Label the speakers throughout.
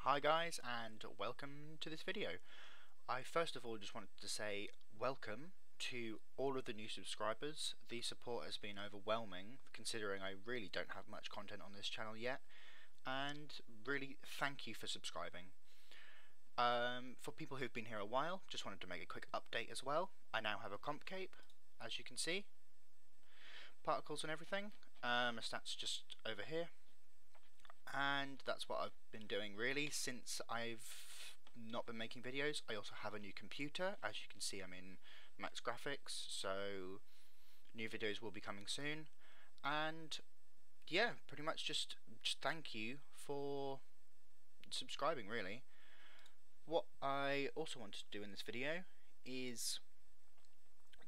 Speaker 1: Hi guys, and welcome to this video. I first of all just wanted to say welcome to all of the new subscribers. The support has been overwhelming considering I really don't have much content on this channel yet, and really thank you for subscribing. For people who've been here a while, just wanted to make a quick update as well. I now have a comp cape, as you can see, particles and everything. My stats just over here. And that's what I've been doing really since I've not been making videos. I also have a new computer. As you can see, I'm in Max Graphics, so new videos will be coming soon. And yeah, pretty much just thank you for subscribing really. What I also wanted to do in this video is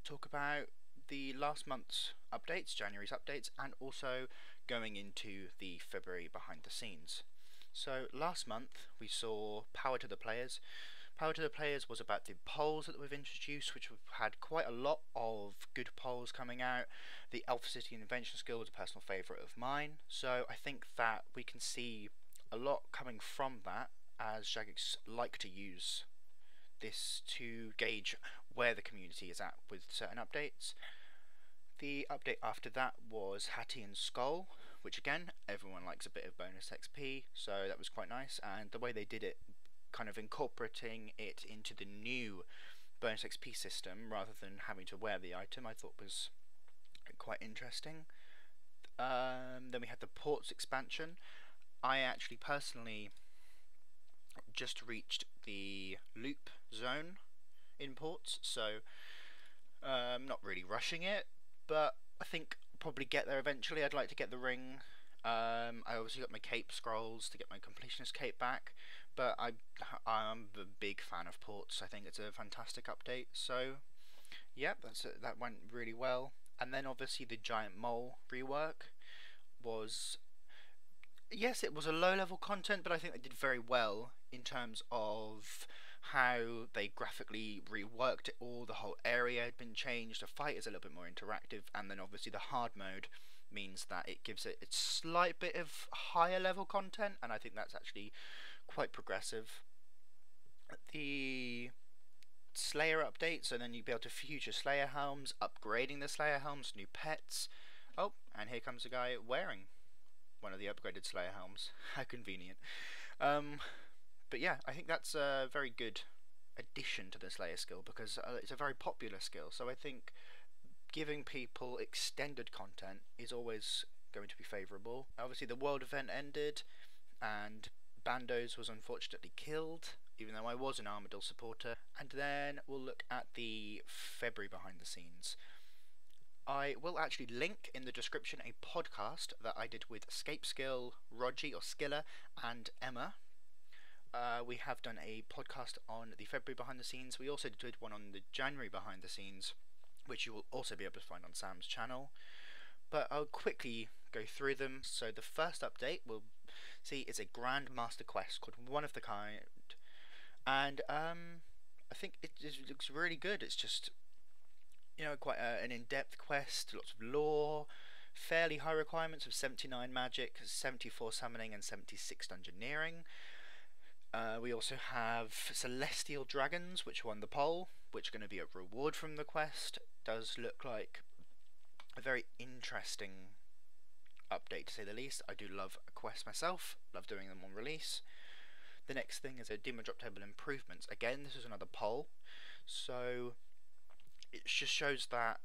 Speaker 1: talk about the last month's updates, January's updates, and also going into the February behind the scenes. So last month we saw Power to the Players. Power to the Players was about the polls that we've introduced, which we've had quite a lot of good polls coming out. The Alpha City Invention skill was a personal favourite of mine, so I think that we can see a lot coming from that, as Jagex like to use this to gauge where the community is at with certain updates. The update after that was Hattie and Skull, which again, everyone likes a bit of bonus XP, so that was quite nice, and the way they did it, kind of incorporating it into the new bonus XP system rather than having to wear the item, I thought was quite interesting. Then we had the ports expansion. I actually personally just reached the loop zone in ports, so I'm not really rushing it, but I think I'll probably get there eventually. I'd like to get the ring. I obviously got my cape scrolls to get my completionist cape back, but I'm a big fan of ports. I think it's a fantastic update. So yeah, that went really well. And then obviously the giant mole rework was, yes, it was a low level content, but I think they did very well in terms of how they graphically reworked it all. The whole area had been changed, the fight is a little bit more interactive, and then obviously the hard mode means that it gives it a slight bit of higher level content, and I think that's actually quite progressive. The Slayer update, so then you'll be able to future Slayer helms, upgrading the Slayer helms, new pets. Oh, and here comes a guy wearing one of the upgraded Slayer helms. How convenient. But yeah, I think that's a very good addition to the Slayer skill, because it's a very popular skill, so I think giving people extended content is always going to be favourable. Obviously the world event ended and Bandos was unfortunately killed, even though I was an Armadil supporter. And then we'll look at the February behind the scenes. I will actually link in the description a podcast that I did with Escape Skill, Rogie or Skiller, and Emma. We have done a podcast on the February behind the scenes. We also did one on the January behind the scenes, which you will also be able to find on Sam's channel. But I'll quickly go through them. So the first update we'll see is a Grand Master quest called One of the Kind, and I think it looks really good. It's just, you know, quite an in-depth quest, lots of lore, fairly high requirements of 79 magic, 74 summoning, and 76 dungeoneering. We also have Celestial Dragons, which won the poll, which are going to be a reward from the quest. Does look like a very interesting update, to say the least. I do love a quest myself, love doing them on release. The next thing is a Demon Drop Table improvements. Again, this is another poll, so it just shows that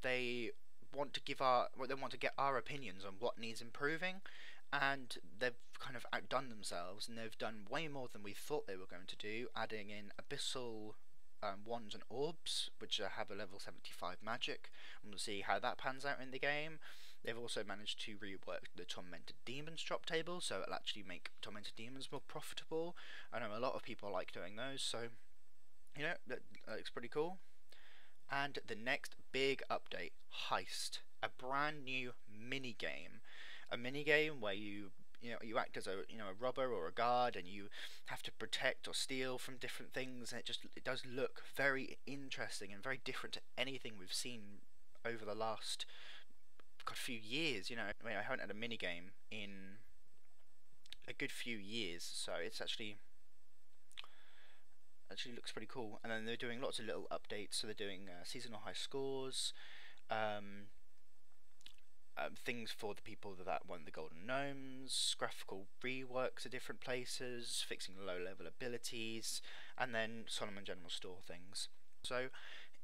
Speaker 1: they want to give they want to get our opinions on what needs improving, and they've kind of outdone themselves, and they've done way more than we thought they were going to do, adding in abyssal wands and orbs, which have a level 75 magic, and we'll see how that pans out in the game. They've also managed to rework the Tormented Demons drop table, so it'll actually make Tormented Demons more profitable. I know a lot of people like doing those, so you know, that looks pretty cool. And the next big update, Heist, a brand new mini game. A mini game where you act as a robber or a guard, and you have to protect or steal from different things, and it does look very interesting and very different to anything we've seen over the last few years. I haven't had a mini game in a good few years, so it's actually looks pretty cool. And then they're doing lots of little updates, so they're doing seasonal high scores, um, things for the people that won the Golden Gnomes, graphical reworks at different places, fixing low-level abilities, and then Solomon General Store things. So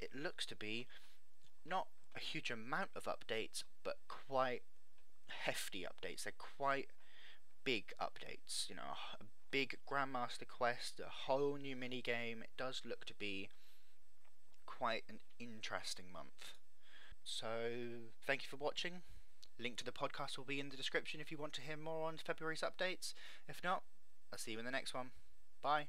Speaker 1: it looks to be not a huge amount of updates, but quite hefty updates. They're quite big updates. You know, a big Grandmaster quest, a whole new mini game. It does look to be quite an interesting month. So thank you for watching. Link to the podcast will be in the description if you want to hear more on February's updates. If not, I'll see you in the next one. Bye.